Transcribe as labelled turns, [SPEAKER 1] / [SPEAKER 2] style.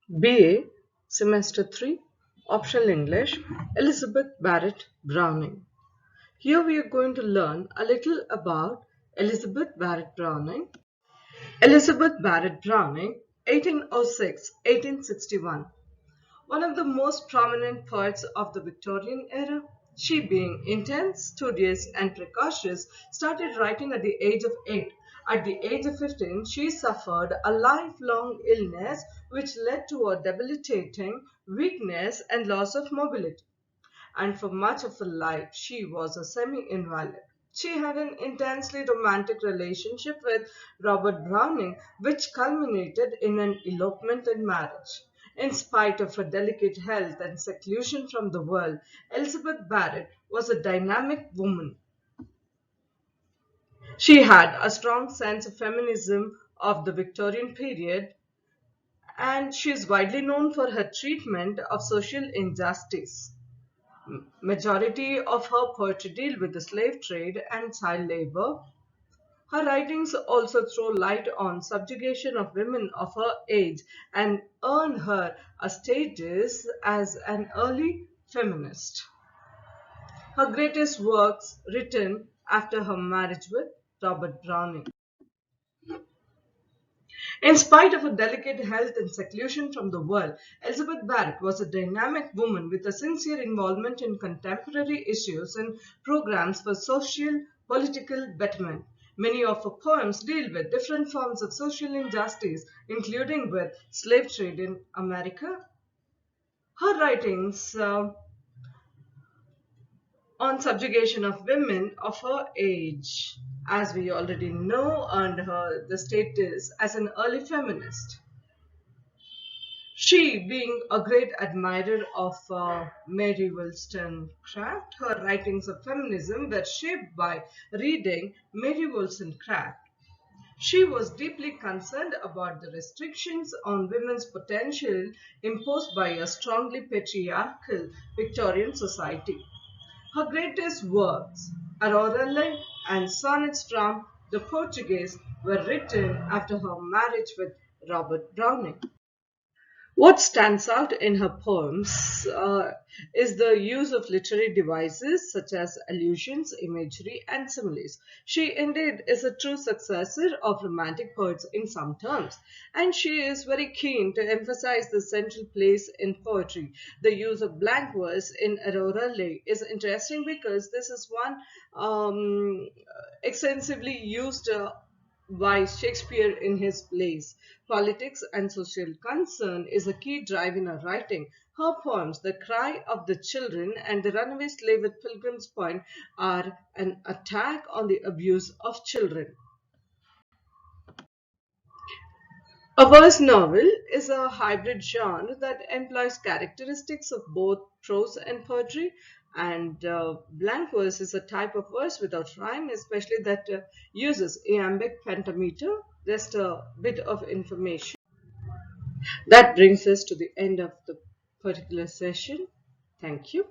[SPEAKER 1] BA, Semester 3, Optional English, Elizabeth Barrett Browning. Here we are going to learn a little about Elizabeth Barrett Browning. Elizabeth Barrett Browning, 1806-1861. One of the most prominent poets of the Victorian era, she being intense, studious, and precocious, started writing at the age of 8. At the age of 15, she suffered a lifelong illness which led to a debilitating weakness and loss of mobility, and for much of her life she was a semi-invalid. She had an intensely romantic relationship with Robert Browning, which culminated in an elopement and marriage. In spite of her delicate health and seclusion from the world, Elizabeth Barrett was a dynamic woman. She had a strong sense of feminism of the Victorian period, and she is widely known for her treatment of social injustice. Majority of her poetry deal with the slave trade and child labor. Her writings also throw light on subjugation of women of her age and earn her a status as an early feminist. Her greatest works written after her marriage with Robert Browning. In spite of her delicate health and seclusion from the world, Elizabeth Barrett was a dynamic woman with a sincere involvement in contemporary issues and programs for social political betterment. Many of her poems deal with different forms of social injustice, including with slave trade in America. Her writings on subjugation of women of her age, as we already know, earned her the status as an early feminist. She, being a great admirer of Mary Wollstonecraft, her writings of feminism were shaped by reading Mary Wollstonecraft. She was deeply concerned about the restrictions on women's potential imposed by a strongly patriarchal Victorian society. Her greatest works, Aurora and Sonnets from the Portuguese, were written after her marriage with Robert Browning. What stands out in her poems is the use of literary devices such as allusions, imagery, and similes. She indeed is a true successor of Romantic poets in some terms, and she is very keen to emphasize the central place in poetry. The use of blank verse in Aurora Leigh is interesting because this is one extensively used by Shakespeare in his plays. Politics and social concern is a key drive in her writing. Her poems, The Cry of the Children and The Runaway Slave at Pilgrim's Point, are an attack on the abuse of children. A verse novel is a hybrid genre that employs characteristics of both prose and poetry, and blank verse is a type of verse without rhyme, especially that uses iambic pentameter. Just a bit of information. That brings us to the end of the particular session. Thank you.